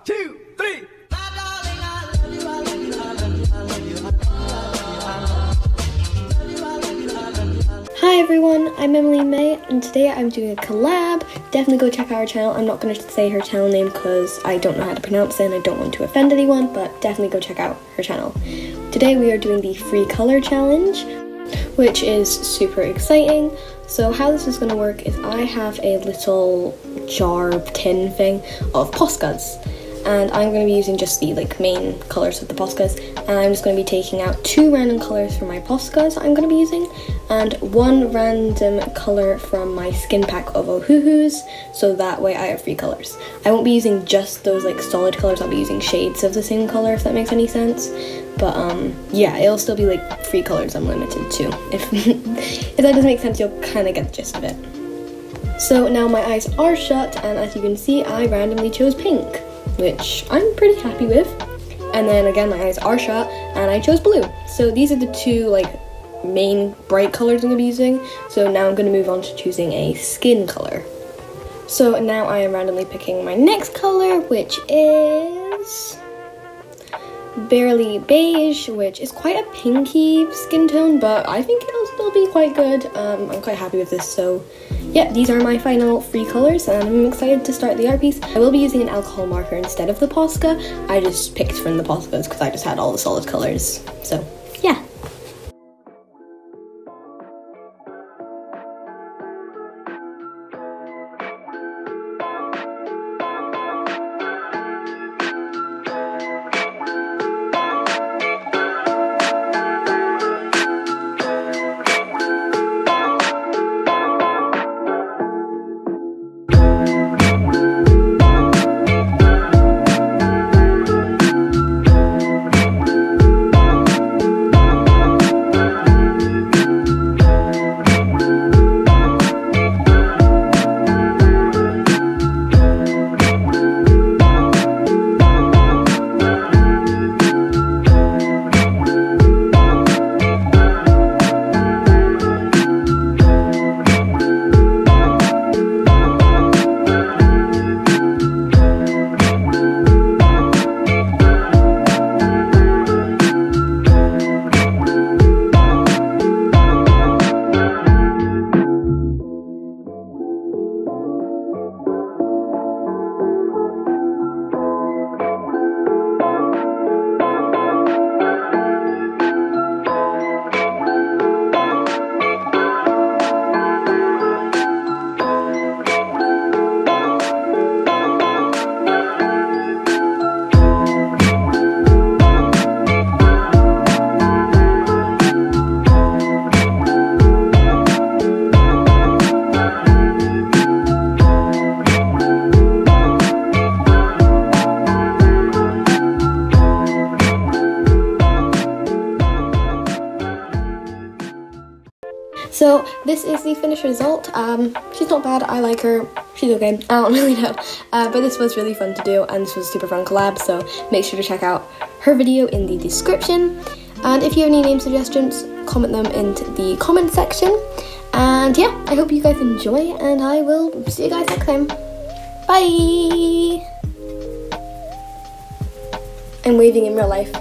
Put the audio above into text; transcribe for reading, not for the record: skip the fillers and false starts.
2, 3. Hi everyone, I'm Emily May, and today I'm doing a collab. Definitely go check out her channel. I'm not going to say her channel name because I don't know how to pronounce it and I don't want to offend anyone, but definitely go check out her channel. Today we are doing the free color challenge, which is super exciting. So how this is going to work is I have a little jar tin thing of Poscas, and I'm going to be using just the main colours of the Poscas, and I'm just going to be taking out 2 random colours for my Poscas I'm going to be using, and 1 random colour from my skin pack of Ohuhus, so that way I have 3 colours. I won't be using just those solid colours, I'll be using shades of the same colour, if that makes any sense. But yeah, it'll still be 3 colours I'm limited to. If that doesn't make sense, you'll kind of get the gist of it. So now my eyes are shut, and as you can see, I randomly chose pink, which I'm pretty happy with. And then again, my eyes are shut, and I chose blue. So these are the 2 main bright colours I'm going to be using. So now I'm going to move on to choosing a skin colour. So now I am randomly picking my next colour, which is Barely Beige, which is quite a pinky skin tone, but I think it'll still be quite good. I'm quite happy with this, so yeah, these are my final 3 colours, and I'm excited to start the art piece. I will be using an alcohol marker instead of the Posca. I just picked from the Poscas because I just had all the solid colours, so yeah. So this is the finished result. She's not bad, I like her, she's okay, I don't really know. But this was really fun to do, and this was a super fun collab, so make sure to check out her video in the description. And if you have any name suggestions, comment them into the comment section. And yeah, I hope you guys enjoy, and I will see you guys next time. Bye! I'm waving in real life.